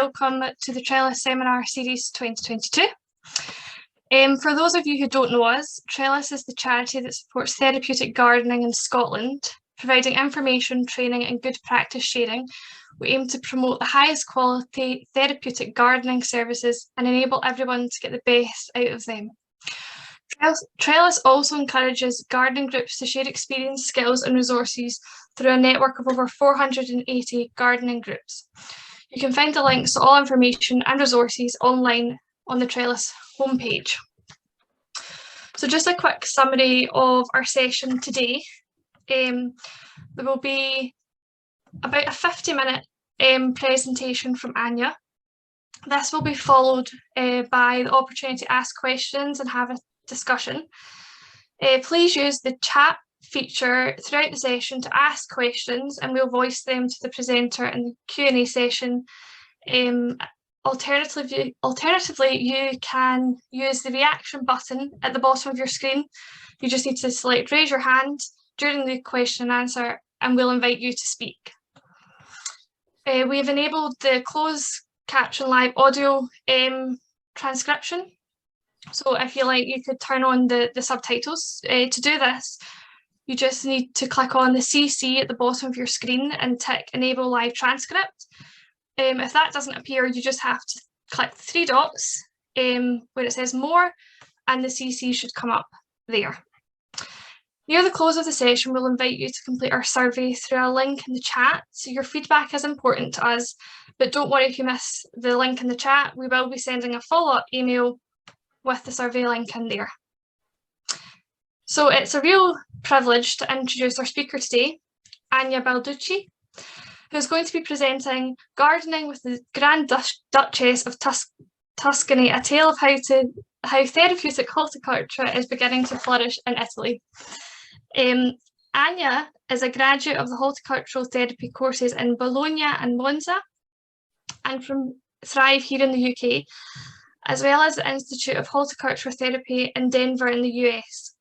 welcome to the Trellis Seminar Series 2022. For those of you who don't know us, Trellis is the charity that supports therapeutic gardening in Scotland, providing information, training and good practice sharing. We aim to promote the highest quality therapeutic gardening services and enable everyone to get the best out of them. Trellis also encourages gardening groups to share experience, skills and resources through a network of over 480 gardening groups. You can find the links to all information and resources online on the Trellis homepage. So just a quick summary of our session today. There will be about a 50-minute presentation from Ania. This will be followed by the opportunity to ask questions and have a discussion. Please use the chat feature throughout the session to ask questions and we'll voice them to the presenter in the Q&A session. Alternatively, you can use the reaction button at the bottom of your screen. You just need to select raise your hand during the question and answer and we'll invite you to speak. We have enabled the closed caption live audio transcription. So if you like, you could turn on the subtitles. To do this, you just need to click on the CC at the bottom of your screen and tick Enable Live Transcript. If that doesn't appear, you just have to click the three dots where it says More, and the CC should come up there. Near the close of the session, we'll invite you to complete our survey through a link in the chat. So your feedback is important to us, but don't worry if you miss the link in the chat. We will be sending a follow-up email with the survey link in there. So it's a real privilege to introduce our speaker today, Ania Balducci, who's going to be presenting Gardening with the Grand Duchess of Tuscany, a tale of how therapeutic horticulture is beginning to flourish in Italy. Ania is a graduate of the Horticultural Therapy courses in Bologna and Monza and from Thrive here in the UK, as well as the Institute of Horticultural Therapy in Denver in the US.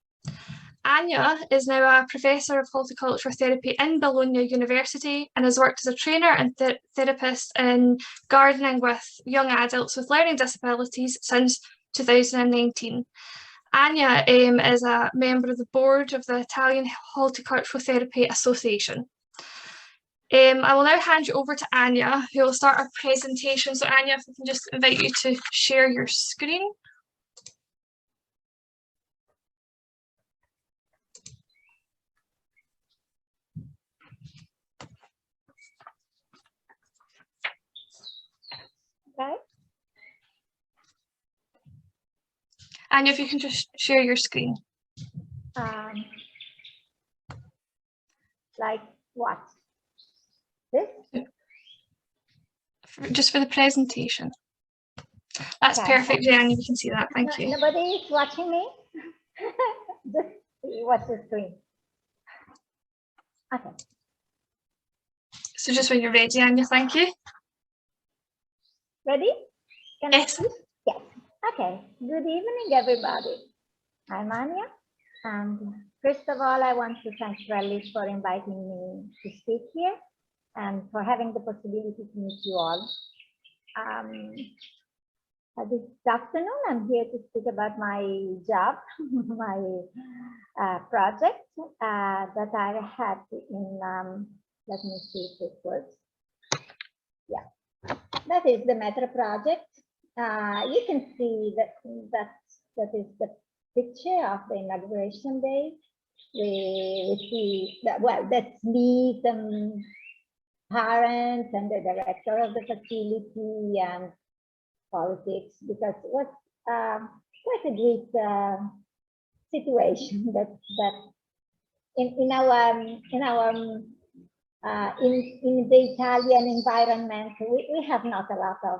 Ania is now a Professor of Horticultural Therapy in Bologna University and has worked as a trainer and therapist in gardening with young adults with learning disabilities since 2019. Ania is a member of the board of the Italian Horticultural Therapy Association. I will now hand you over to Ania, who will start our presentation. So Ania, if I can just invite you to share your screen. Okay. Ania, if you can just share your screen. Like what? This? Just for the presentation. That's okay. perfect, Ania, you can see that. Thank you. Nobody is watching me? Just watch the screen. Okay. So just when you're ready, Ania, thank you. Ready? Can yes. Yes. Okay. Good evening, everybody. I'm Ania. And first of all, I want to thank Trellis for inviting me to speak here and for having the possibility to meet you all. This afternoon, I'm here to speak about my job, my project that I had in, let me see if it works. Yeah, that is the Metro project. You can see that is the picture of the inauguration day. We see that, well, that's me, some parents and the director of the facility and politics, because it was quite a great situation that in the Italian environment we have not a lot of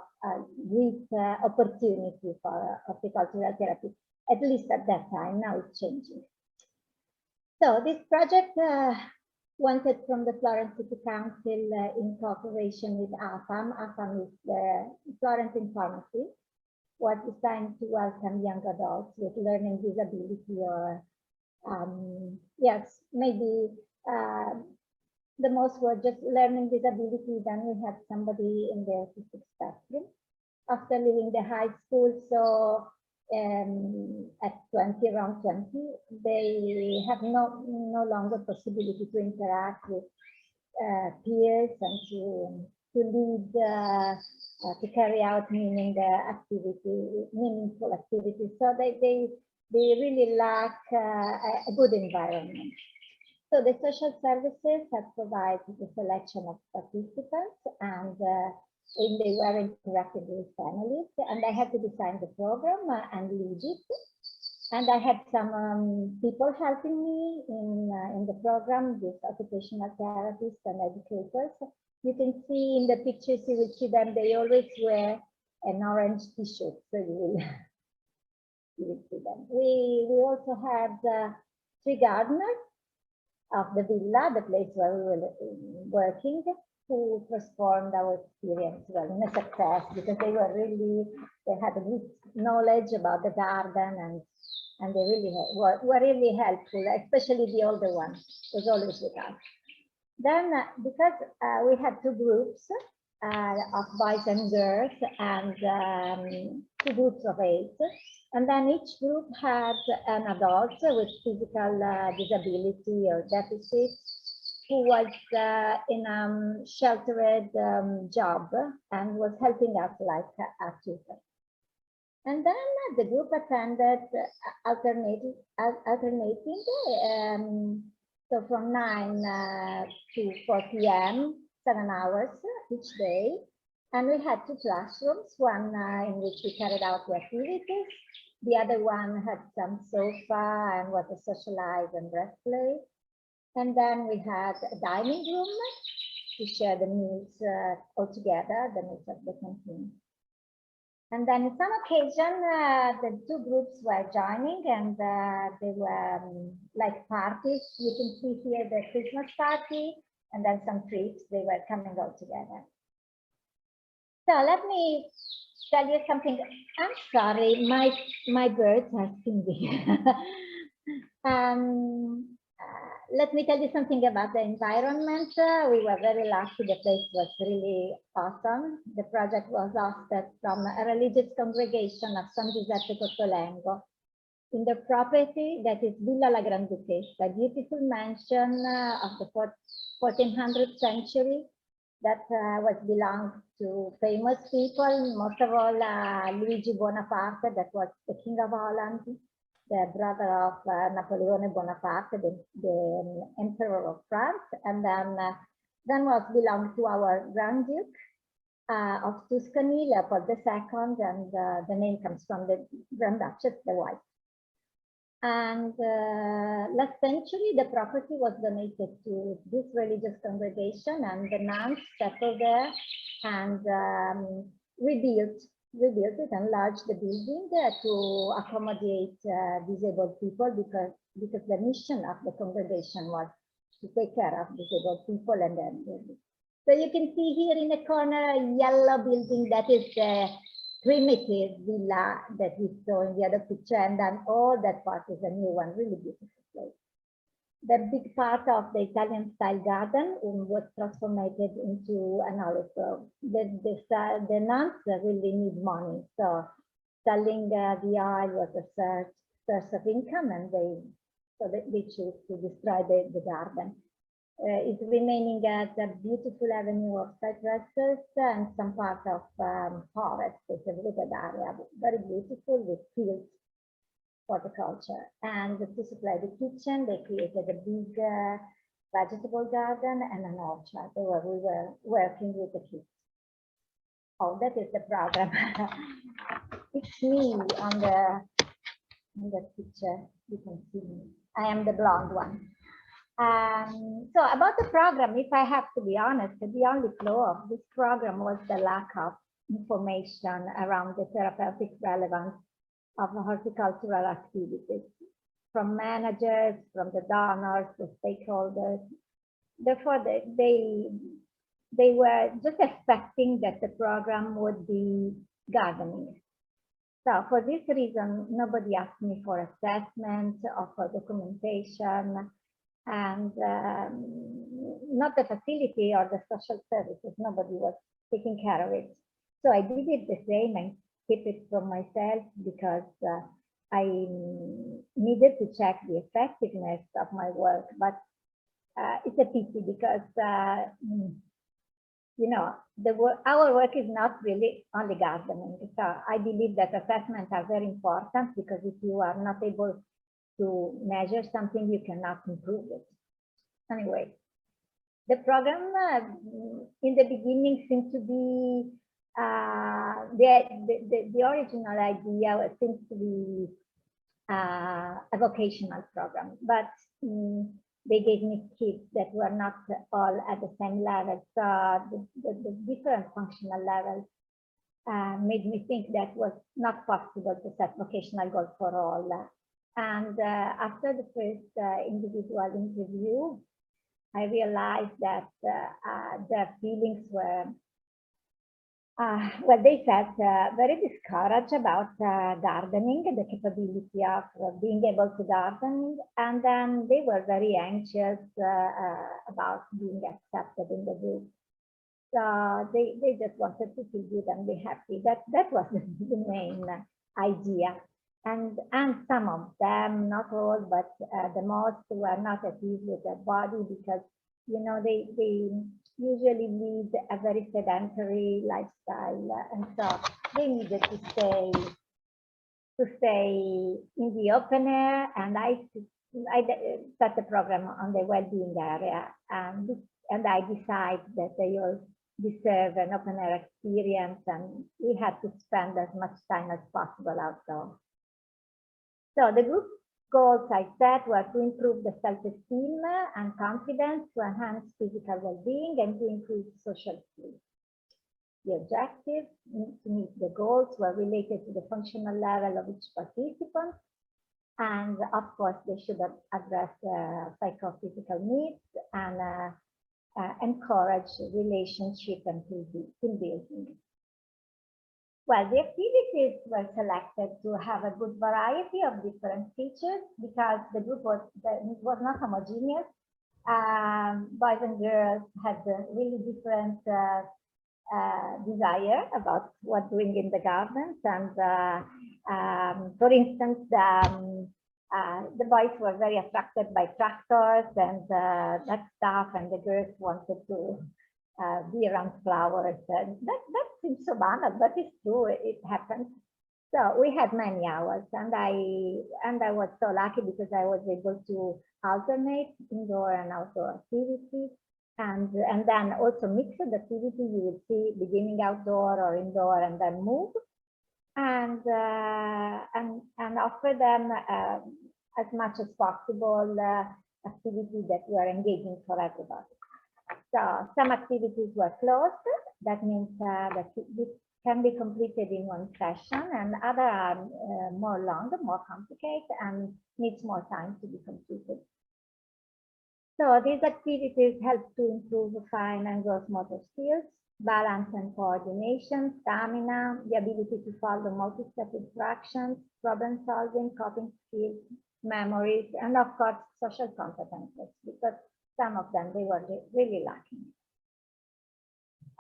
great opportunity for horticultural therapy, at least at that time. Now it's changing. So this project wanted from the Florence City Council in cooperation with AFAM. AFAM is the Florentine Pharmacy, was designed to welcome young adults with learning disability or yes, maybe The most were just learning disability. Then we had somebody in the autistic spectrum. After leaving the high school, so at 20, around 20, they have no longer possibility to interact with peers and to lead, to carry out meaningful activities. So they really lack a good environment. So the social services have provided the selection of participants, and they were interacting with families, and I had to design the program and lead it. And I had some people helping me in the program, these occupational therapists and educators. You can see in the pictures, you will see them, they always wear an orange t-shirt, so you will see them. We also had 3 gardeners of the villa, the place where we were working, who transformed our experience well in a success, because they had a good knowledge about the garden, and they really were really helpful, especially the older one was always with us. Then, because we had 2 groups of boys and girls, and 2 groups of 8, and then each group had an adult with physical disability or deficit who was in a sheltered job and was helping us like a tutor. And then the group attended alternating, so from 9 to 4 p.m., 7 hours each day. And we had 2 classrooms, one in which we carried out the activities. The other one had some sofa and was a socialize and rest play. And then we had a dining room to share the meals all together, the meals of the canteen. And then on some occasion, the 2 groups were joining, and they were like parties. You can see here the Christmas party, and then some trips, they were coming all together. So let me tell you something. I'm sorry, my birds are singing. Let me tell you something about the environment. We were very lucky. The place was really awesome. The project was hosted from a religious congregation of San Giuseppe Cottolengo in the property that is Villa La Granduchessa, a beautiful mansion of the 1400th century that was belonged to famous people, most of all Luigi Bonaparte, that was the King of Holland, the brother of Napoleone Bonaparte, the Emperor of France, and then was belonged to our Grand Duke of Tuscany, Leopold II, and the name comes from the Grand Duchess, the wife. And last century, the property was donated to this religious congregation, and the nuns settled there and rebuilt it, enlarged the building to accommodate disabled people, because the mission of the congregation was to take care of disabled people. And then, so you can see here in the corner a yellow building, that is the primitive villa that we saw in the other picture, and then all that part is a new one, really beautiful place. The big part of the Italian style garden was transformed into an olive grove. The nuns really need money, so selling the oil was a source of income, and they chose to destroy the garden. It's remaining as a beautiful avenue of cypresses and some part of forest. It's a wooded area, very beautiful, with fields, horticulture. And to supply the kitchen, they created a big vegetable garden and an orchard where we were working with the kids. Oh, that is the program. It's me on the picture. You can see me. I am the blonde one. So about the program, if I have to be honest, the only flaw of this program was the lack of information around the therapeutic relevance of horticultural activities from managers, from the donors, the stakeholders. Therefore, they were just expecting that the program would be gardening. So for this reason, nobody asked me for assessment or for documentation. and not the facility or the social services. Nobody was taking care of it. So I did it the same and keep it for myself because I needed to check the effectiveness of my work. But it's a pity because our work is not really only gardening. So I believe that assessments are very important because if you are not able to measure something, you cannot improve it. Anyway, the program in the beginning seemed to be the original idea seems to be a vocational program, but they gave me kids that were not all at the same level. So the different functional levels made me think that was not possible to set vocational goals for all. And after the first individual interview, I realized that their feelings were, well, they felt very discouraged about gardening, the capability of being able to garden, and then they were very anxious about being accepted in the group. So they just wanted to feel good and be happy. That was the main idea. And some of them, not all, but the most were not at ease with their body because, they usually lead a very sedentary lifestyle. And so they needed to stay in the open air. And I set the program on the well-being area. And I decided that they all deserve an open air experience. And we had to spend as much time as possible outdoors. So the group goals I set were to improve the self-esteem and confidence, to enhance physical well-being, and to improve social skills. The objectives to meet the goals were related to the functional level of each participant. And of course, they should address psychophysical needs and encourage relationship and team building. Well, the activities were selected to have a good variety of different features because the group was not homogeneous. Boys and girls had really different desire about what doing in the gardens. And for instance, the boys were very attracted by tractors and that stuff, and the girls wanted to be around flowers. That seems so banal, but it's true. It happens. So we had many hours, and I was so lucky because I was able to alternate indoor and outdoor activities, and then also mixed activity. You would see beginning outdoor or indoor, and then move, and offer them as much as possible activities that were engaging for everybody. So some activities were closed. That means that this can be completed in one session, and other are more long, more complicated, and needs more time to be completed. So these activities help to improve fine and gross motor skills, balance and coordination, stamina, the ability to follow multi-step instructions, problem solving, coping skills, memories, and of course, social competences, because some of them, they were really lacking.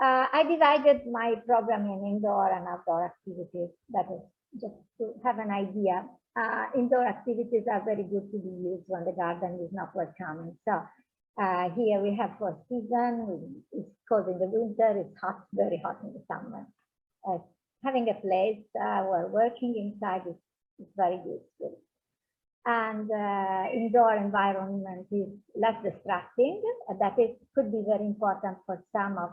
I divided my program in indoor and outdoor activities. That is just to have an idea. Indoor activities are very good to be used when the garden is not welcoming. So here we have 4 seasons. It's cold in the winter. It's hot, very hot in the summer. Having a place where working inside is very useful. And indoor environment is less distracting. That could be very important for some of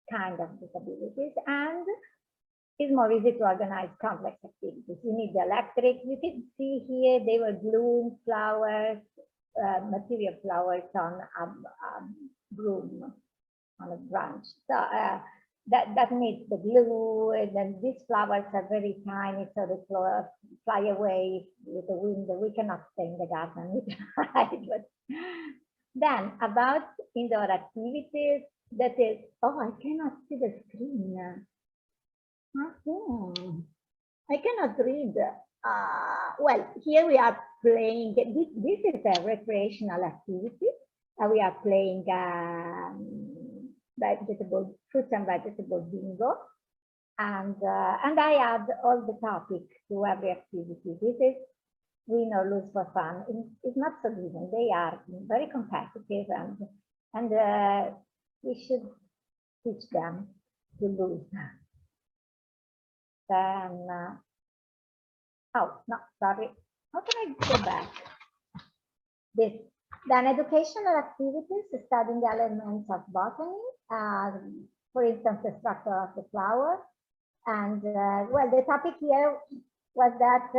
kind of disabilities, and is more easy to organize complex activities. You need the electric. You can see here they were gluing flowers, material flowers on a broom, on a branch. So that needs the glue, and then these flowers are very tiny, so they fly away with the wind. We cannot stay in the garden. We tried, but then about indoor activities, that is, oh, I cannot see the screen. I cannot read. Well, here we are playing. This is a recreational activity. We are playing fruits and vegetable bingo. And I add all the topics to every activity. This is win or lose for fun. It's not so given. They are very competitive, and we should teach them to lose. Then, oh no, sorry. How can I go back? This. Then educational activities, studying elements of botany, for instance, the structure of the flower. And well, the topic here was that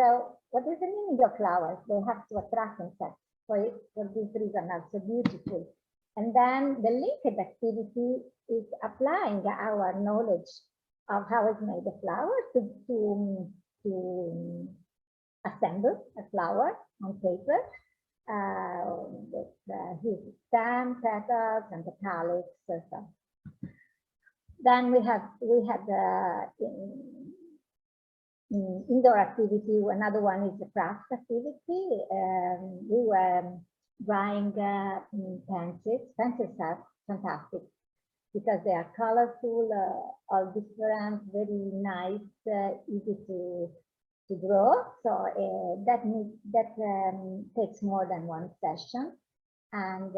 what is the meaning of flowers? They have to attract insects. For this reason, are so beautiful. And then the linked activity is applying our knowledge of how it's made a flower to assemble a flower on paper with his stem, petals, and the calyx. So. Then we had indoor activity. Another one is the craft activity. We were drawing pencils. Pencils are fantastic because they are colorful, all different, very nice, easy to draw. So that takes more than one session, and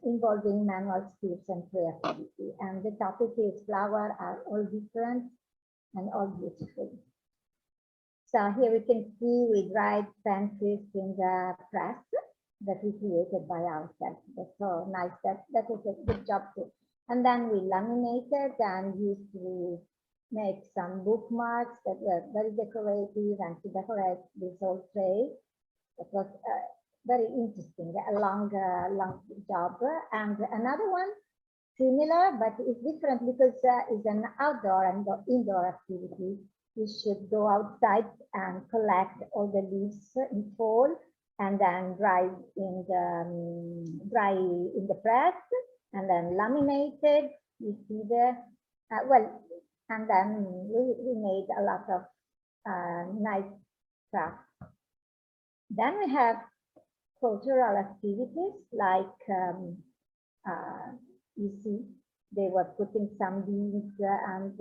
involving manual skills and creativity. And the topic is flowers are all different and all beautiful. So here we can see we dried pencils in the press that we created by ourselves. That's so nice. That is a good job too. And then we laminated and used to make some bookmarks that were very decorative and to decorate this whole tray. That was very interesting, a long job. And another one, similar, but it's different because it's an outdoor and indoor activity. We should go outside and collect all the leaves in fall and then dry in the press and then laminated. You see the, well, and then we made a lot of nice crafts. Then we have cultural activities like you see they were putting some beans and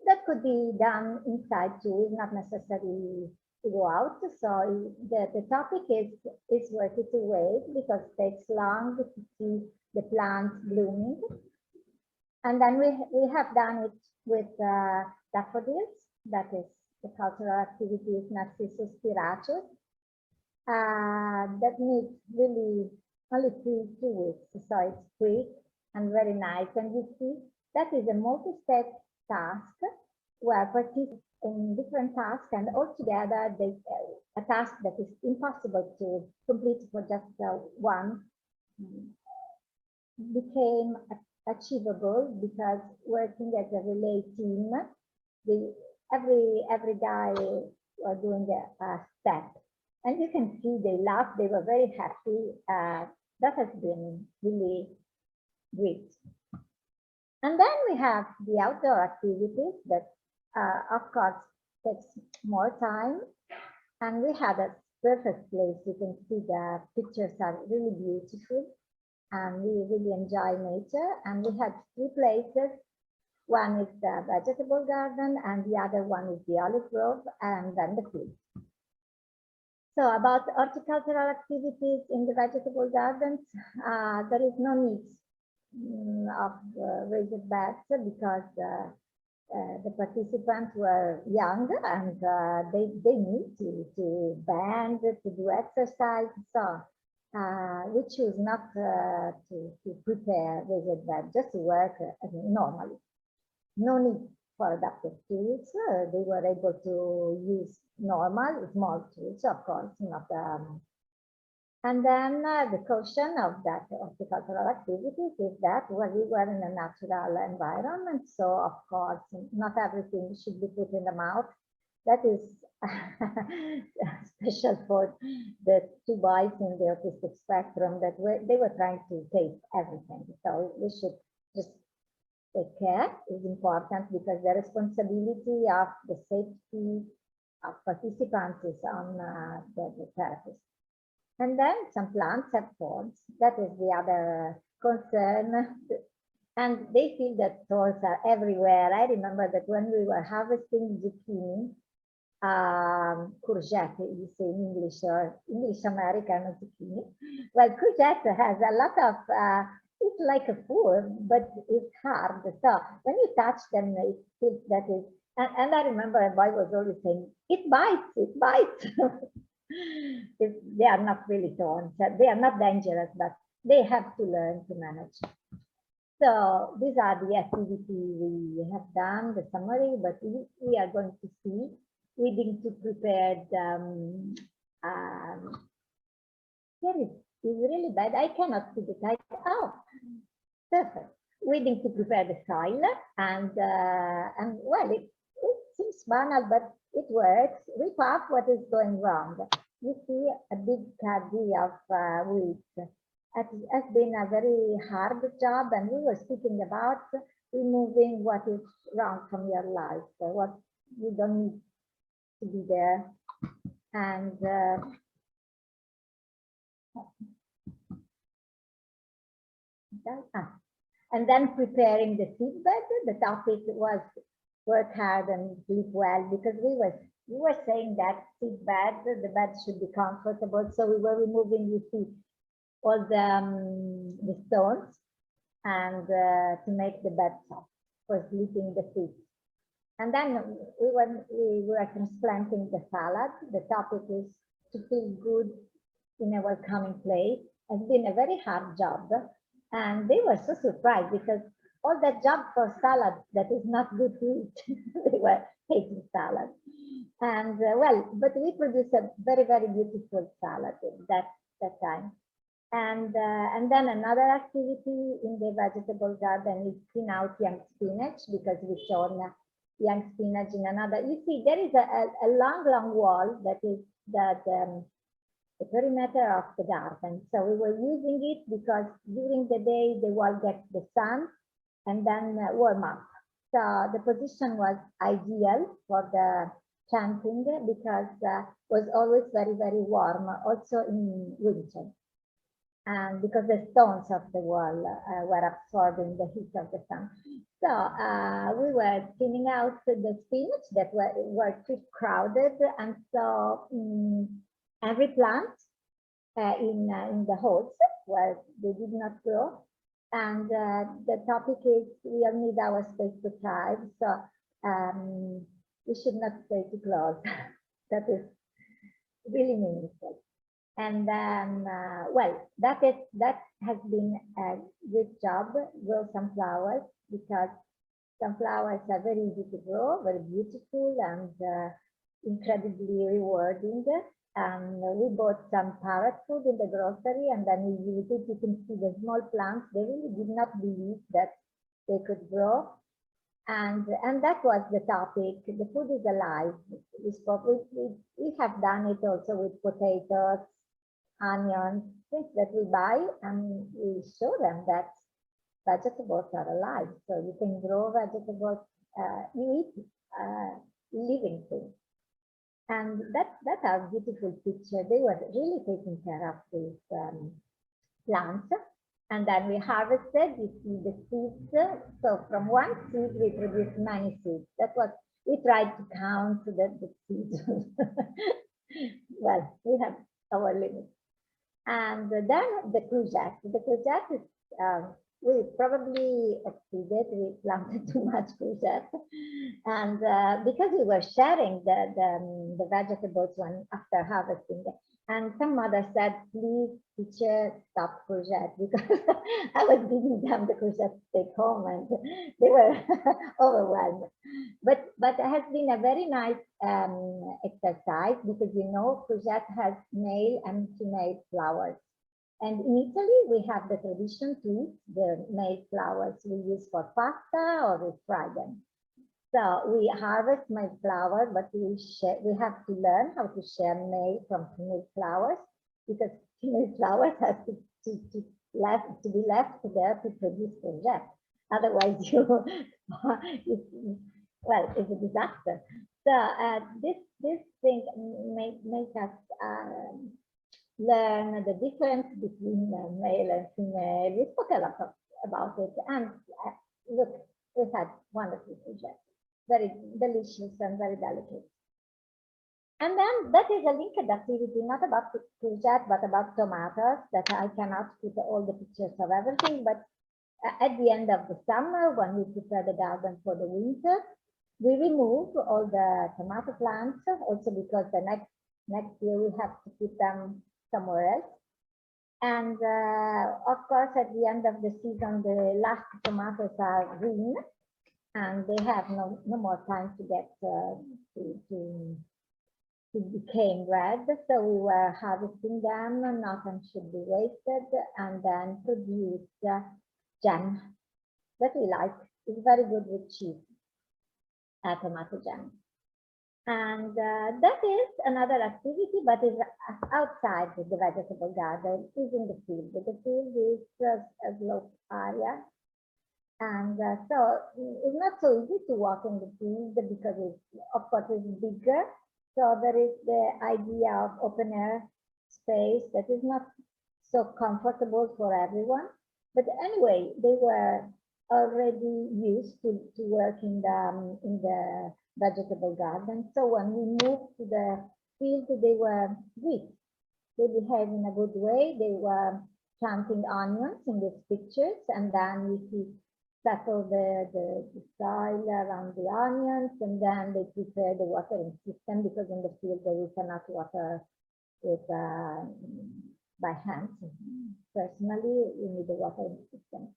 that could be done inside too. It's not necessary to go out. So the topic is worth it to wait because it takes long to see the plants blooming. And then we have done it with daffodils. That is the cultural activity is Narcissus spiracus. That needs really only 2 weeks, so it's quick and very nice. And you see, that is a multi-step task where participants in different tasks and all together a task that is impossible to complete for just one became achievable because working as a relay team, every guy was doing a step. And you can see they laughed, they were very happy. That has been really great. And then we have the outdoor activities that, of course, takes more time. And we had a perfect place. You can see the pictures are really beautiful. And we really enjoy nature. And we had 3 places. One is the vegetable garden, and the other one is the olive grove, and then the field. So about horticultural activities in the vegetable gardens, there is no need of raised beds because the participants were young and they need to bend, to do exercise. So we choose not to prepare raised beds, just to work normally. No need for adaptive tools. They were able to use normal, small tools, of course, not. And then the caution of that horticultural activities is that we were in a natural environment, so of course, not everything should be put in the mouth. That is special for the 2 boys in the autistic spectrum that they were trying to taste everything. So we should just take care is important because the responsibility of the safety participants is on the therapist. And then some plants have thorns. That is the other concern. And they feel that thorns are everywhere. I remember that when we were harvesting zucchini, courgette, you say in English, or English American zucchini. Well, courgette has a lot of, it's like a food, but it's hard. So when you touch them, it feels that is, and I remember a boy was always saying, it bites, it bites. They are not really thorns. They are not dangerous, but they have to learn to manage. So these are the activities we have done, the summary, but we are going to see. We need to prepare here is really bad. I cannot see the title. Oh, perfect. We need to prepare the soil, and well, it seems banal, but it works. Rip up what is going wrong. You see a big caddy of weeds. It has been a very hard job, and we were speaking about removing what is wrong from your life, what you don't need to be there. And then preparing the seedbed. The topic was work hard and live well, because we were saying that seedbed, the bed should be comfortable. So we were removing, you see, all the stones, and to make the bed soft for sleeping the seeds. And then we were transplanting the salad. The topic is to feel good in a welcoming place. It's been a very hard job, and they were so surprised because all that job for salad that is not good to eat. They were hating salad, and well, but we produced a very, very beautiful salad that time. And then another activity in the vegetable garden is clean out young spinach, because we shown young spinach in another. You see, there is a long wall that is the perimeter of the garden. So we were using it because during the day the wall gets the sun and then warm up. So the position was ideal for the planting because was always very, very warm, also in winter. And because the stones of the wall were absorbing the heat of the sun. So we were cleaning out the spinach that were too crowded. And so every plant in the holes where they did not grow. And the topic is we all need our space to thrive. So we should not stay too close. That is really meaningful. And then, well, that has been a good job, grow some flowers, because some flowers are very easy to grow, very beautiful, and incredibly rewarding. And we bought some parrot food in the grocery, and then we used it. You can see the small plants. They really did not believe that they could grow. And that was the topic. The food is alive. We have done it also with potatoes, onions, things that we buy, and we show them that vegetables are alive. So you can grow vegetables, you eat living things. And that's a beautiful picture. They were really taking care of these plants. And then we harvested, you see the seeds. So from one seed, we produced many seeds. That's what we tried to count the seeds. Well, we have our limits. And then the courgette. The courgette is, we probably exceeded, we planted too much courgette. And because we were sharing the vegetables after harvesting, and some mother said, please, teacher, stop courgette, because I was giving them the courgette to take home, and they were overwhelmed. But it has been a very nice exercise, because you know, courgette has male and female flowers. And in Italy, we have the tradition to eat the male flowers we use for pasta, or we fry them. So we harvest male flower, but we have to learn how to share male from female flowers, because female flowers have to be left there to produce courgette. Otherwise, well, it's a disaster. So this thing make us learn the difference between male and female. We spoke a lot about it, and look, we had wonderful project, very delicious and very delicate. And then that is a linked activity, not about courgette, but about tomatoes, that I cannot put all the pictures of everything, but at the end of the summer, when we prepare the garden for the winter, we remove all the tomato plants, also because the next year we have to put them somewhere else. And of course, at the end of the season, the last tomatoes are green, and they have no more time to get to become red. So we were harvesting them, nothing should be wasted, and then produce jam that we like. It's very good with cheese, tomato jam. And that is another activity, but is outside the vegetable garden, is in the field. The field is a sloped area. And so it's not so easy to walk in the field because it's, of course, it's bigger. So there is the idea of open air space that is not so comfortable for everyone. But anyway, they were already used to work in the vegetable garden. So when we moved to the field, they were good. They behaved in a good way. They were planting onions in these pictures, and then we see settle the soil around the onions, and then they prepare the watering system, because in the field we cannot water with by hand. Personally, we need the watering system.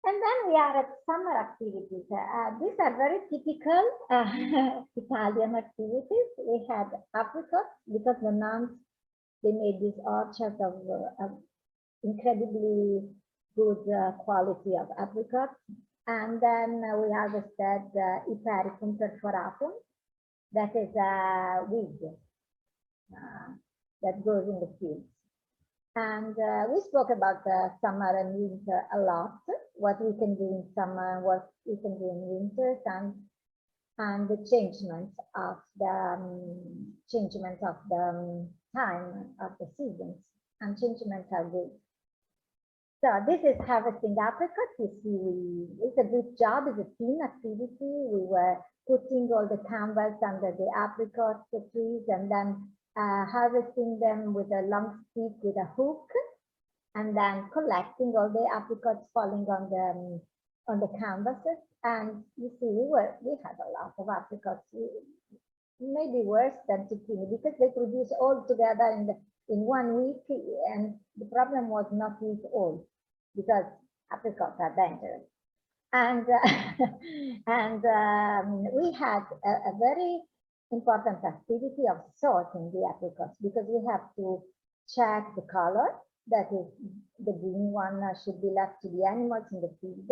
And then we are at summer activities. These are very typical Italian activities. We had apricots, because the nuns, they made this orchard of incredibly good quality of apricots. And then we harvested Hypericum perforatum. That is a weed that grows in the fields. And we spoke about the summer and winter a lot, what we can do in summer, what we can do in winter, and the changements of the time of the seasons, and changements are good. So this is harvesting apricots. You see, it's a good job, it's a team activity. We were putting all the canvas under the apricot trees, and then harvesting them with a long stick with a hook, and then collecting all the apricots falling on the canvases. And you see, we had a lot of apricots, maybe worse than zucchini, because they produce all together in 1 week, and the problem was not to eat all, because apricots are dangerous. And we had a very important activity of sorting the apricots, because we have to check the color, that is, the green one should be left to the animals in the field,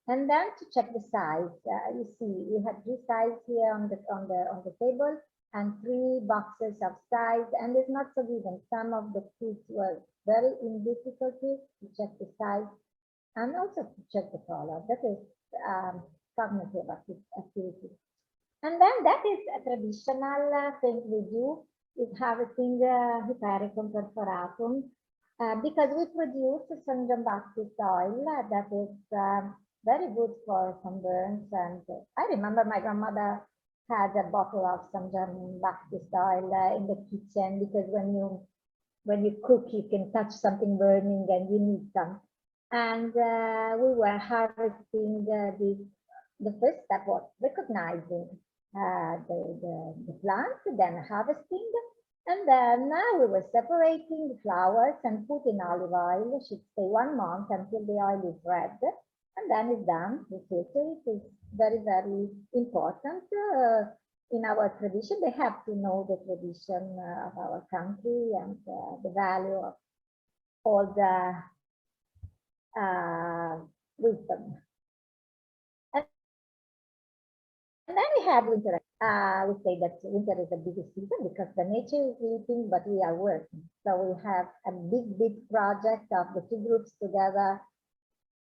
and then to check the size. You see, we have 3 sizes here on the table, and 3 boxes of size, and it's not so given. Some of the kids were very in difficulty to check the size and also to check the color. That is cognitive activity. And then that is a traditional thing we do, is harvesting Hypericum perforatum, because we produce San Giambattista oil that is very good for sunburns. And I remember my grandmother had a bottle of San Giambattista oil in the kitchen, because when you cook, you can touch something burning and you need some. And we were harvesting the first step was recognizing the plants, then harvesting, and then we were separating the flowers and put in olive oil. It should stay 1 month until the oil is red, and then it's done. We filter it. It's very, very important in our tradition. They have to know the tradition of our country and the value of all the wisdom. And then we have winter. We say that winter is the biggest season because the nature is sleeping, but we are working. So we have a big project of the 2 groups together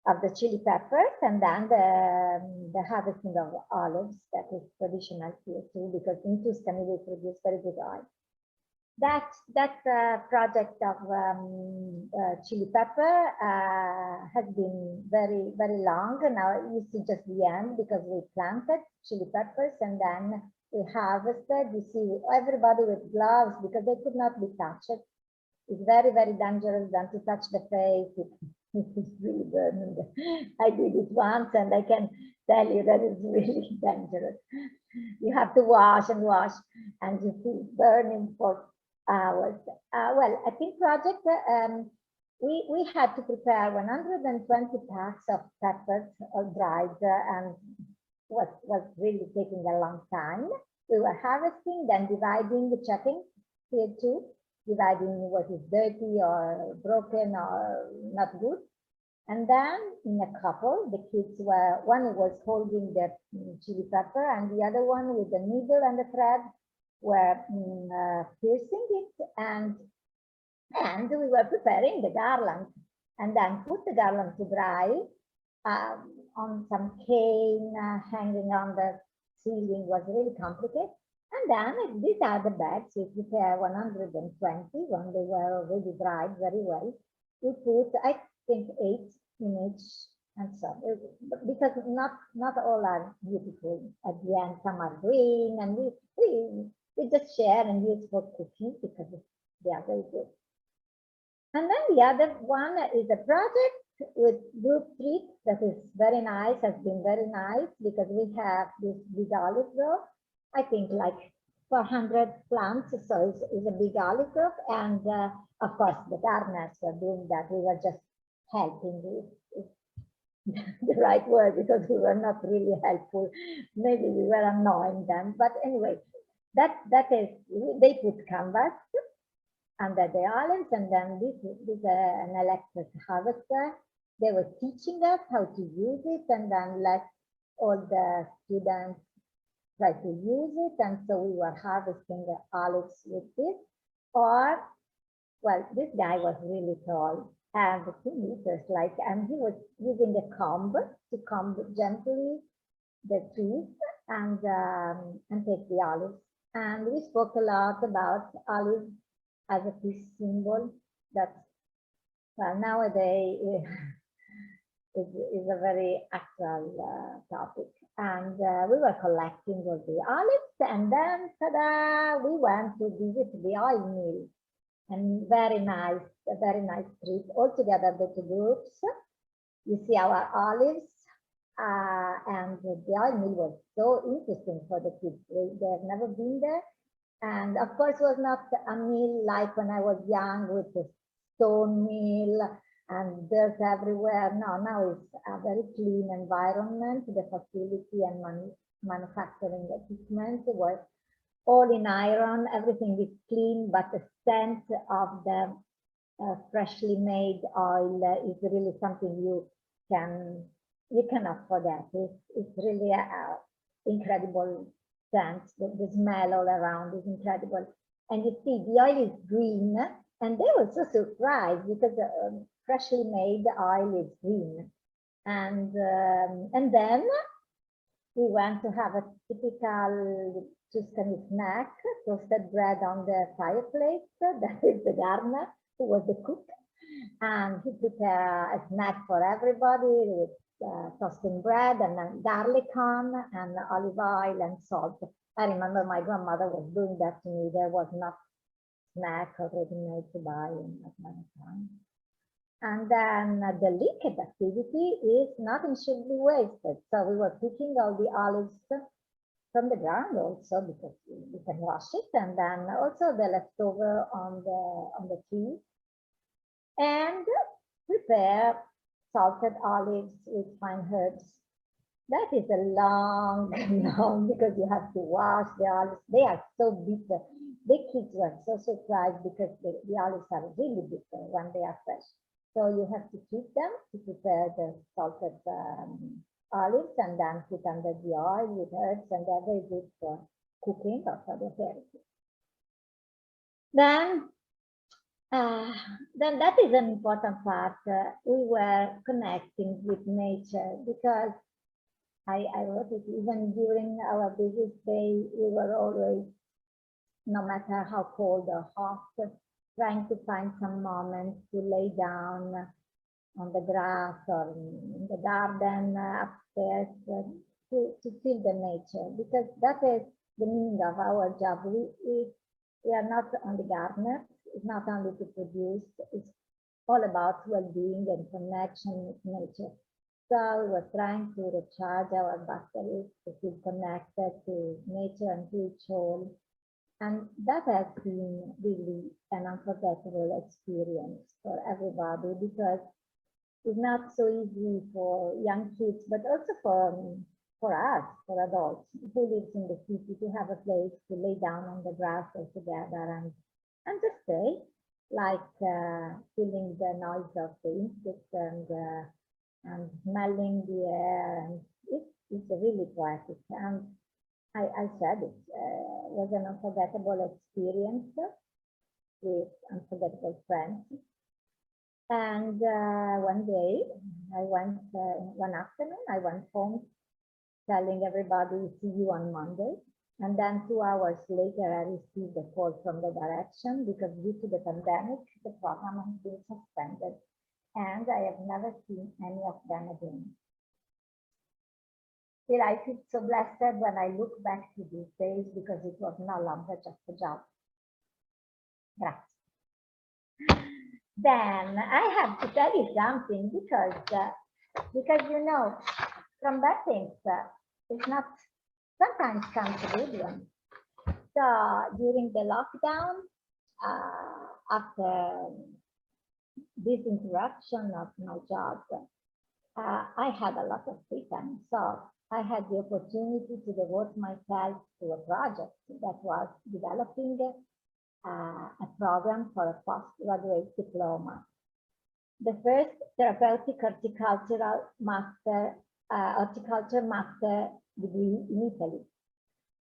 of the chili peppers, and then the harvesting of olives, that is traditional here too, because in Tuscany we produce very good oil. That project of chili pepper has been very, very long. Now you see just the end, because we planted chili peppers and then we harvested. You see everybody with gloves, because they could not be touched. It's very, very dangerous then to touch the face. It's really burning. I did it once and I can tell you that it's really dangerous. You have to wash and wash, and you see burning for hours. Well, at this project, we had to prepare 120 packs of peppers all dried, and was really taking a long time. We were harvesting, then dividing, checking here too, dividing what is dirty or broken or not good. And then in a couple, the kids were, one was holding the chili pepper and the other one with the needle and the thread were piercing it, and we were preparing the garland, and then put the garland to dry on some cane hanging on the ceiling. Was really complicated. And then these are the bags. We prepare 120 when they were already dried very well. We put, I think, 8 in each, and so because not all are beautiful. At the end, some are green, and we just share and use for cooking because they are very good. And then the other one is a project with group treat that is very nice, has been very nice, because we have this big olive grove, I think like 400 plants, so it's a big olive grove, and of course the gardeners were doing that. We were just helping, is the right word, because we were not really helpful. Maybe we were annoying them, but anyway, that is, they put canvas under the olives, and then this is an electric harvester. They were teaching us how to use it, and then let all the students try to use it, and so we were harvesting the olives with this. Or, well, this guy was really tall, and 2 meters, like, and he was using a comb to comb gently the trees and take the olives. And we spoke a lot about olives as a peace symbol. That, well, nowadays is a very actual topic. And we were collecting all the olives, and then ta-da, we went to visit the oil mill, and very nice, a very nice trip. All together, the 2 groups. You see our olives, and the oil mill was so interesting for the kids. They have never been there, and of course, it was not a mill like when I was young with the stone mill and dirt everywhere. No, now it's a very clean environment. The facility and manufacturing equipment was all in iron. Everything is clean, but the scent of the freshly made oil is really something you cannot forget. It's really an incredible scent. The smell all around is incredible. And you see, the oil is green, and they were so surprised because freshly made oil is green. And then we went to have a typical Tuscany snack, toasted bread on the fireplace. That is the gardener who was the cook, and he prepared a snack for everybody with toasting bread and then garlic on and olive oil and salt. I remember my grandmother was doing that to me. There was not snack already made to buy at my time. And then the liquid activity is nothing should be wasted. So we were picking all the olives from the ground also, because we can wash it, and then also the leftover on the tree, and prepare salted olives with fine herbs. That is a long, because you have to wash the olives. They are so bitter. The kids were so surprised because the olives are really bitter when they are fresh. So you have to treat them to prepare the salted olives, and then put under the oil with herbs, and they're very good for cooking or for the therapy. Then Then that is an important part. We were connecting with nature because I wrote it even during our busiest day, we were always, no matter how cold or hot, trying to find some moments to lay down on the grass or in the garden upstairs to feel the nature, because that is the meaning of our job. We are not only gardeners, it's not only to produce, it's all about well-being and connection with nature. So we were trying to recharge our batteries to feel connected to nature and to each other. And that has been really an unforgettable experience for everybody, because it's not so easy for young kids, but also for us, for adults who live in the city, to have a place to lay down on the grass all together and just stay, like feeling the noise of the insects and smelling the air. And it's really poetic. And I said it was an unforgettable experience with unforgettable friends. And one day, one afternoon, I went home telling everybody, see you on Monday. And then 2 hours later, I received a call from the direction because due to the pandemic, the program has been suspended. And I have never seen any of them again. Still, I feel so blessed when I look back to these days, because it was no longer just a job. Grazie. Then I have to tell you something, because you know, from bad things, it's not, sometimes comes a good one. So during the lockdown, after this interruption of my job, I had a lot of free time. So I had the opportunity to devote myself to a project that was developing a program for a postgraduate diploma. The first therapeutic horticultural master, horticulture master degree in Italy.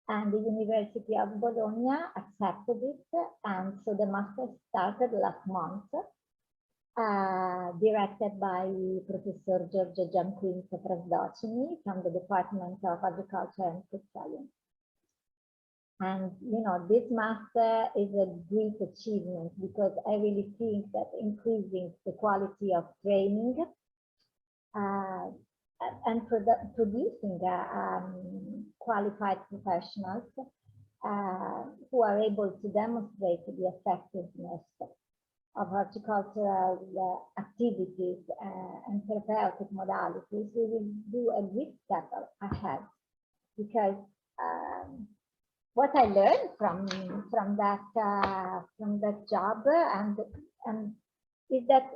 And the University of Bologna accepted it. And so the master started last month, directed by Professor Giorgio Gianquinto Prasdocini from the Department of Agriculture and Food Science. And, you know, this master is a great achievement, because I really think that increasing the quality of training and producing qualified professionals who are able to demonstrate the effectiveness of horticultural activities and therapeutic modalities, we will do a great step ahead, because what I learned from that job and is that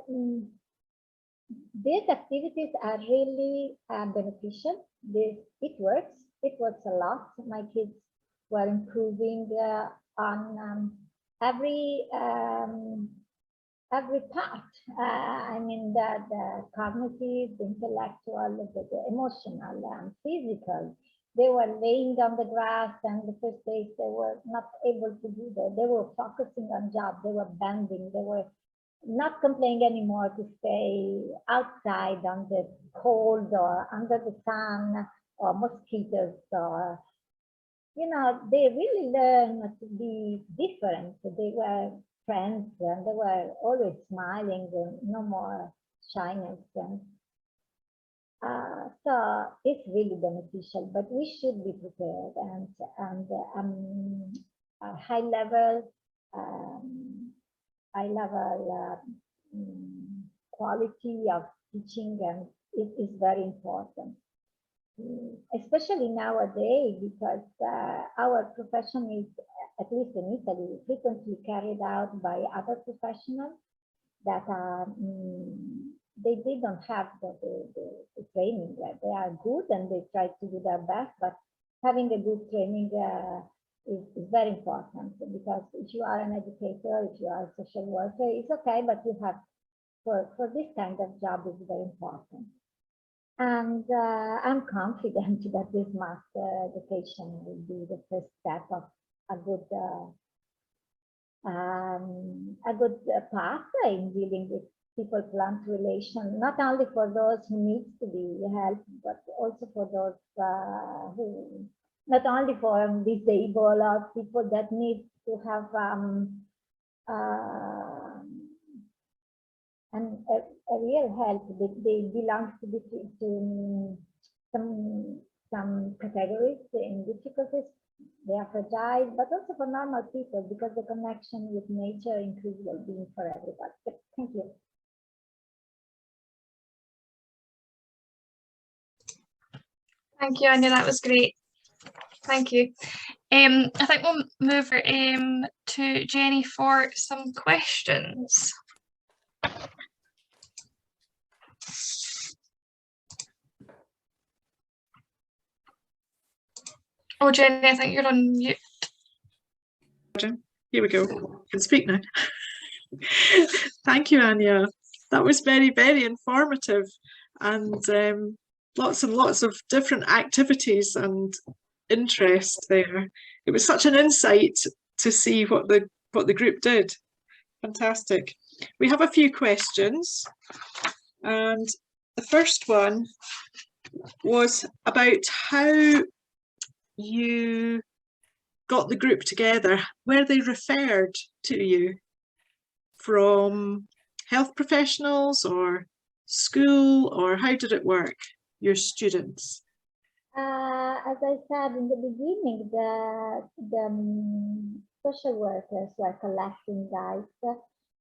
these activities are really beneficial. It works a lot. My kids were improving on every part. I mean, the cognitive, the intellectual, the emotional, and physical. They were laying on the grass, and the first days they were not able to do that. They were focusing on job. They were bending. They were not complaining anymore to stay outside on the cold or under the sun or mosquitoes, or, you know, they really learned to be different. They were friends, and they were always smiling, and no more shyness. And so it's really beneficial, but we should be prepared, and high level quality of teaching, and it is very important, especially nowadays, because our profession is, at least in Italy, frequently carried out by other professionals that are they don't have the training. They are good and they try to do their best, but having a good training is very important, because if you are an educator, if you are a social worker, it's okay, but you have, for this kind of job, is very important. And I'm confident that this master education will be the first step of a a good path in dealing with people-plant relation, not only for those who need to be helped, but also for those who, not only for disabled or people that need to have and a real help. They belong to some categories in difficulties. They are fragile, but also for normal people, because the connection with nature increases well-being for everybody. Thank you. Thank you, Anya. That was great. Thank you. I think we'll move to Jenny for some questions. Oh, Jenny, I think you're on mute. Here we go. I can speak now. Thank you, Ania. That was very, very informative, and lots and lots of different activities and interest there. It was such an insight to see what the group did. Fantastic. We have a few questions, and the first one was about how you got the group together. Were they referred to you from health professionals or school, or how did it work, your students? As I said in the beginning, the social workers were collecting guides,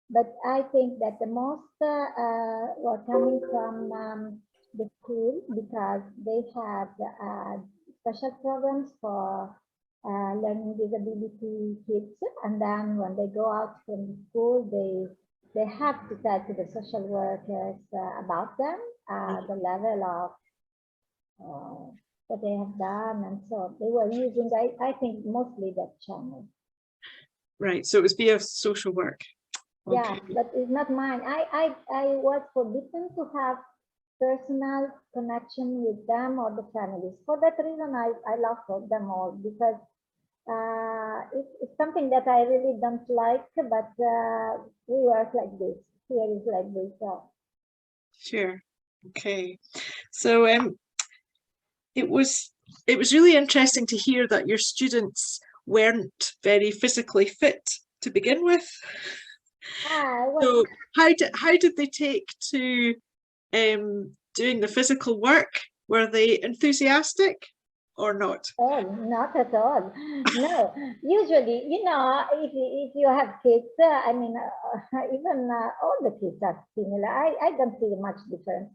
but I think that the most were coming from the school, because they had special programs for learning disability kids, and then when they go out from school, they have to tell to the social workers about them, the level of what they have done, and so they were using, I think, mostly that channel. Right, so it was via social work. Okay. Yeah, but it's not mine. I was forbidden to have personal connection with them or the families. For that reason, I love them all, because it's something that I really don't like, but we work like this. Here is like this. Sure. Okay. So it was really interesting to hear that your students weren't very physically fit to begin with. So how did they take to doing the physical work? Were they enthusiastic or not? Oh, not at all. No, usually, if you have kids, I mean, even all the kids are similar. I don't see much difference.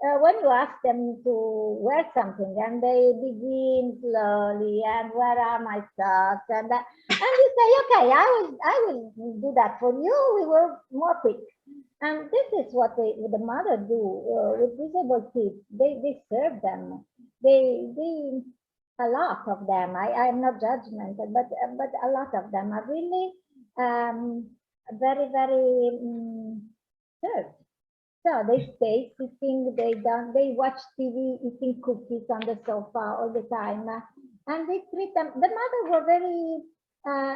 When you ask them to wear something, and they begin slowly, and where are my socks, and you say, okay, I will do that for you. We will more quick. And this is what the mother do with disabled kids. They serve them. They a lot of them. I'm not judgmental, but a lot of them are really very, very served. So they stay sitting, they watch TV, eating cookies on the sofa all the time, and they treat them. The mother were very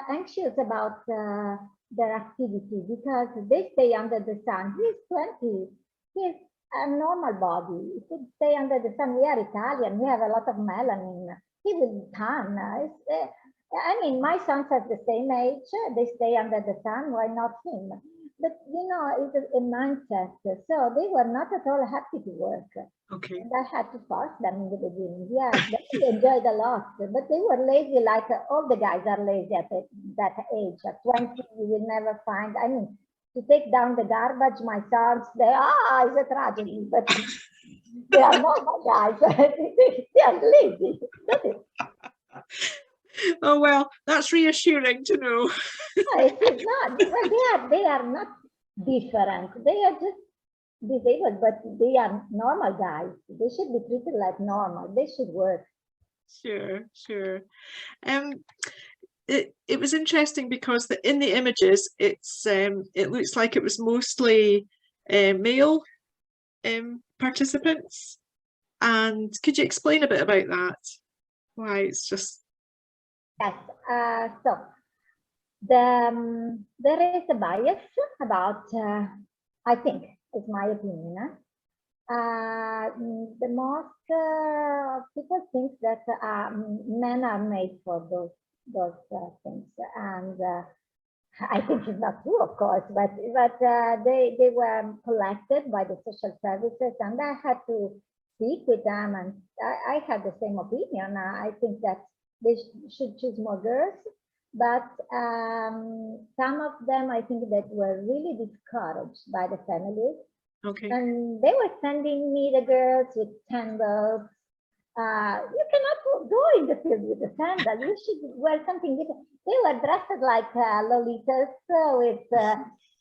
anxious about their activity, because they stay under the sun. He's 20. He's a normal body. He should stay under the sun. We are Italian. We have a lot of melanin. He will tan. I mean, my sons are the same age. They stay under the sun. Why not him? But it's a mindset. So they were not at all happy to work. Okay. And I had to force them in the beginning. Yeah, they enjoyed a lot, but they were lazy, like all the guys are lazy at that age. At 20, you will never find. I mean, to take down the garbage, my sons, it's a tragedy, but they are normal guys. They are lazy. That's it. Oh, well, that's reassuring to know. No, it is not. They are not different. They are just disabled, but they are normal guys. They should be treated like normal. They should work. Sure. It was interesting because in the images, it looks like it was mostly male participants. And could you explain a bit about that? Why it's just... Yes. So there is a bias about, I think, it's my opinion. The most people think that men are made for those things, and I think it's not true, of course, but they were collected by the social services, and I had to speak with them, and I had the same opinion. I think that they should choose more girls, but some of them, I think, that were really discouraged by the families. Okay. And they were sending me the girls with sandals. You cannot go in the field with the sandals. You should wear something different. They were dressed like lolitas with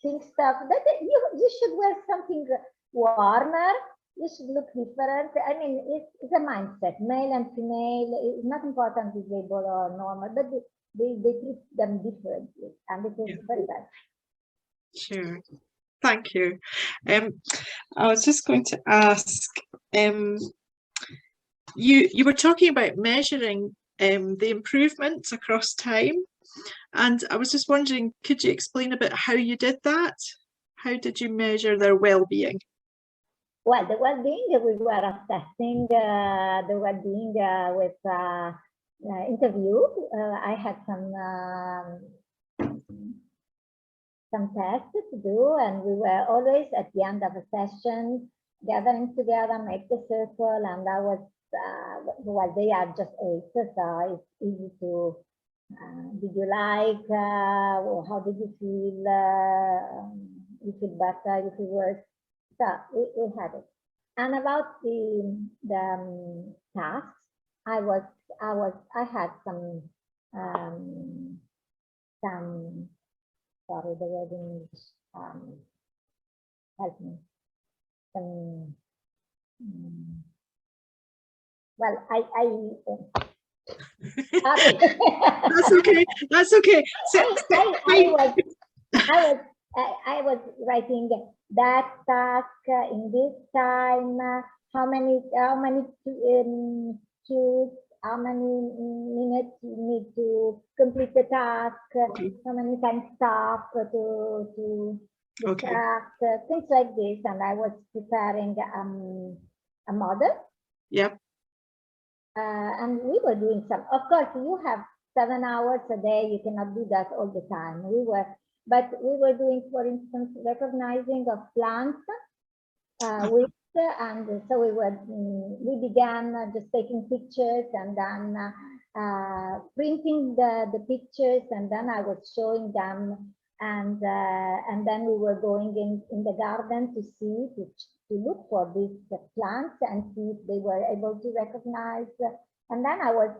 pink stuff. You should wear something warmer. You should look different. I mean, it's a mindset, male and female. It's not important if they both are normal, but they treat them differently, and it is very bad. Sure. Thank you. I was just going to ask, you were talking about measuring the improvements across time, and I was just wondering, could you explain a bit how you did that? How did you measure their well-being? Well, the well-being, we were assessing the well-being with interview. I had some tests to do, and we were always at the end of a session gathering together, make the circle, and I was, well, they are just 8, so it's easy to, did you like, how did you feel, you feel better, you feel worse, so we had it. And about the tasks, I had some, sorry, the word in English, help me. Well, sorry. That's okay. That's okay. I was writing that task in this time. How many cues? How many minutes you need to complete the task? Okay. How many times stop to distract, things like this. And I was preparing a model. Yep. And we were doing some. Of course, you have 7 hours a day. You cannot do that all the time. But we were doing, for instance, recognizing of plants with. And so we began just taking pictures, and then printing the pictures, and then I was showing them, and then we were going in the garden to see, to look for these plants and see if they were able to recognize. And then I was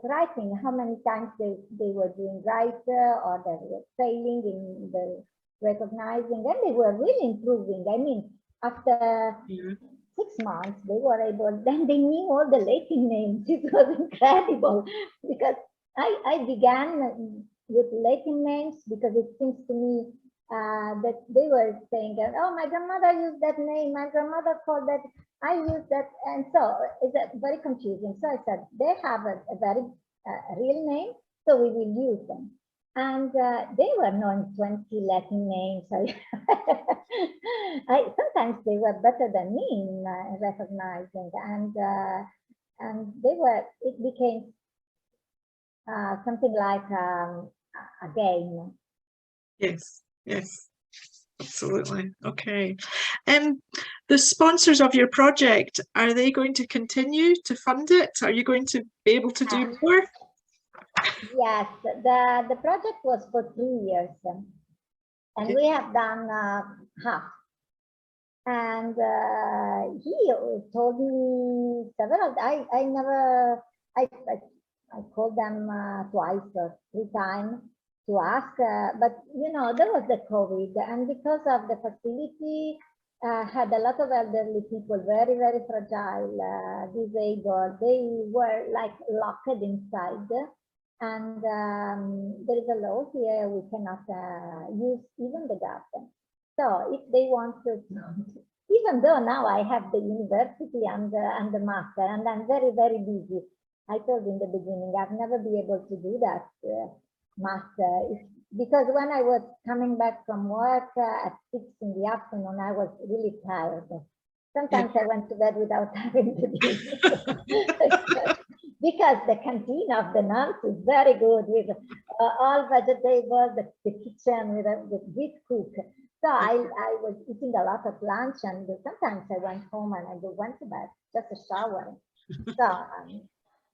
writing how many times they were doing right, or they were failing in the recognizing, and they were really improving. I mean, after 6 months, they were able, then they knew all the Latin names. It was incredible, because I began with Latin names because it seems to me that they were saying, oh, my grandmother used that name, my grandmother called that, I used that, and so it's very confusing. So I said, they have a very real name, so we will use them. And they were knowing 20 Latin names. Sometimes they were better than me in recognizing, and they were. It became something like a game. Yes. Yes. Absolutely. Okay. The sponsors of your project, are they going to continue to fund it? Are you going to be able to do more? Yes, the project was for 3 years, and we have done half. And he told me several. I called them twice or 3 times to ask, but you know, there was the COVID, and because of the facility had a lot of elderly people, very, very fragile, disabled. They were like locked inside. And there is a law here, we cannot use even the garden. So if they want to, even though now I have the university and the master, and I'm very, very busy. I told in the beginning, I've never been able to do that master. Because when I was coming back from work at 6 in the afternoon, I was really tired. Sometimes I went to bed without having to do it. Because the canteen of the nuns is very good with all vegetables, the kitchen with a good cook. So I was eating a lot of lunch, and sometimes I went home and I went to bed, just a shower. So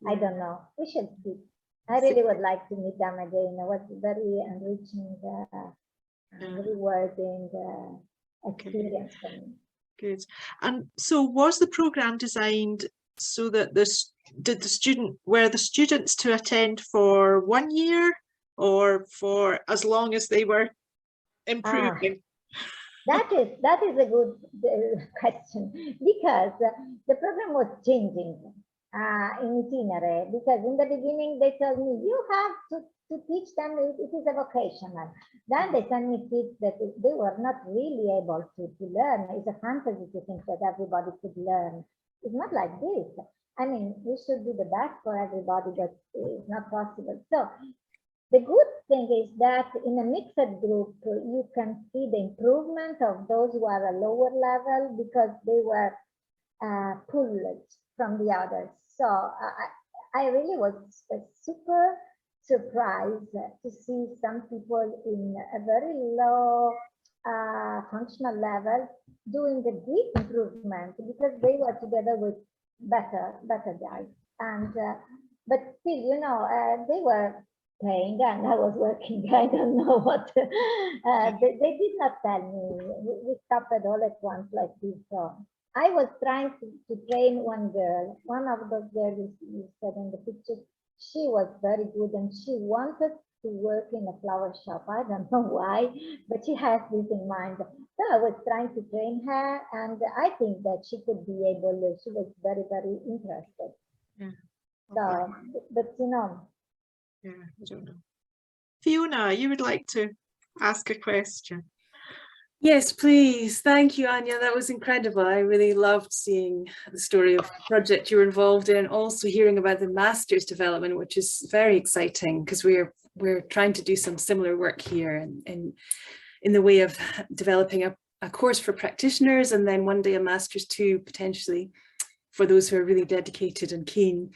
I don't know. We should speak. I really would like to meet them again. It was very enriching, rewarding experience for me. Good. And so was the program designed so that were the students to attend for 1 year or for as long as they were improving? That is a good question, because the program was changing in itinere, because in the beginning they told me you have to teach them, it is a vocational. Then they sent me kids that they were not really able to learn. It's a fantasy to think that everybody could learn. It's not like this. I mean, we should do the best for everybody, but it's not possible. So the good thing is that in a mixed group, you can see the improvement of those who are a lower level, because they were pulled from the others. So I really was super surprised to see some people in a very low functional level doing a great improvement, because they were together with better guys. And but still, you know, they were playing and I was working. I don't know what they did not tell me. We stopped it all at once like this. So I was trying to train one girl. One of those girls you said in the picture, she was very good and she wanted to work in a flower shop. I don't know why, but she has this in mind. So I was trying to train her, and I think that she could be able. She was very, very interested. Yeah. So, but you know. Yeah, I don't know. Fiona, you would like to ask a question? Yes, please. Thank you, Ania. That was incredible. I really loved seeing the story of the project you were involved in, and also hearing about the master's development, which is very exciting, because we're trying to do some similar work here in the way of developing a course for practitioners, and then one day a master's too, potentially, for those who are really dedicated and keen.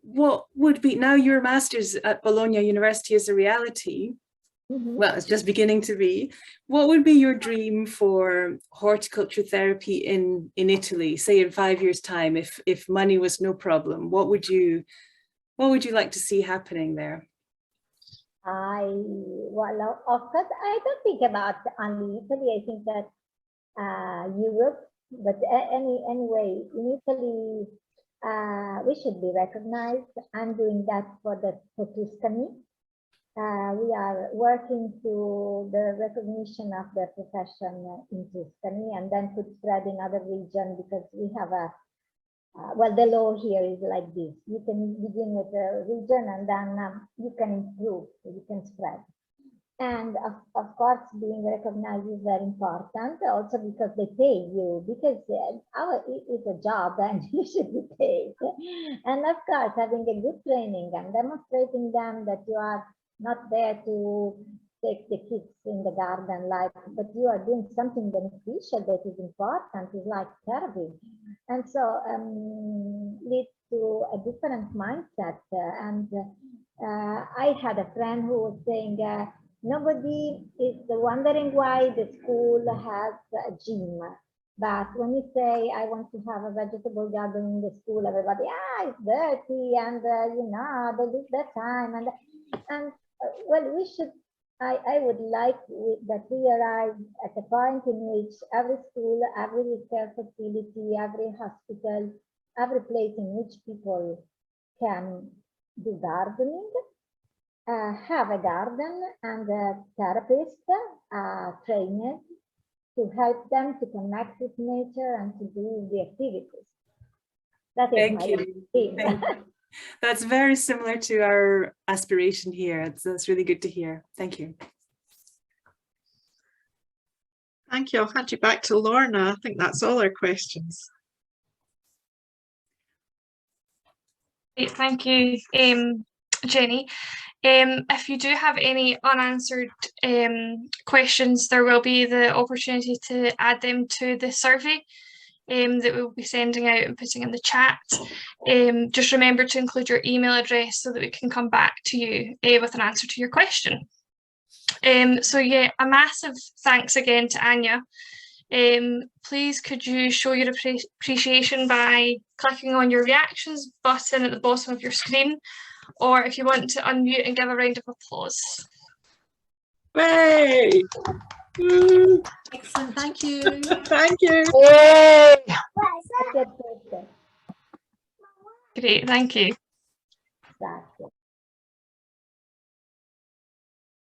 What would be, now your master's at Bologna University is a reality, well, it's just beginning to be, what would be your dream for horticulture therapy in Italy, say in 5 years' time, if money was no problem? What would you like to see happening there? Well, of course, I don't think about only Italy. I think that Europe, but anyway, in Italy, we should be recognized. I'm doing that for Tuscany. We are working to the recognition of the profession in Tuscany, and then could spread in other regions, because we have well, the law here is like this. You can begin with a region and then you can improve, you can spread. And of course, being recognized is very important, also because they pay you, because it's a job and you should be paid. And of course, having a good training and demonstrating them that you are not there to take the kids in the garden, but you are doing something beneficial that is important, is like therapy. And so leads to a different mindset. I had a friend who was saying, nobody is wondering why the school has a gym. But when you say, I want to have a vegetable garden in the school, everybody, it's dirty, and you know, they lose their time. And well, we should, I would like that we arrive at a point in which every school, every research facility, every hospital, every place in which people can do gardening, have a garden and a therapist, trainer, to help them to connect with nature and to do the activities. That is my dream. That's very similar to our aspiration here. That's really good to hear. Thank you. Thank you. I'll hand you back to Lorna. I think that's all our questions. Great, thank you. Jenny. If you do have any unanswered questions, there will be the opportunity to add them to the survey that we'll be sending out and putting in the chat. Just remember to include your email address so that we can come back to you with an answer to your question. So yeah, a massive thanks again to Ania. Please could you show your appreciation by clicking on your reactions button at the bottom of your screen, or if you want to unmute and give a round of applause. Yay! Excellent, thank you. Thank you. Good, good, good. Great, thank you. That's it.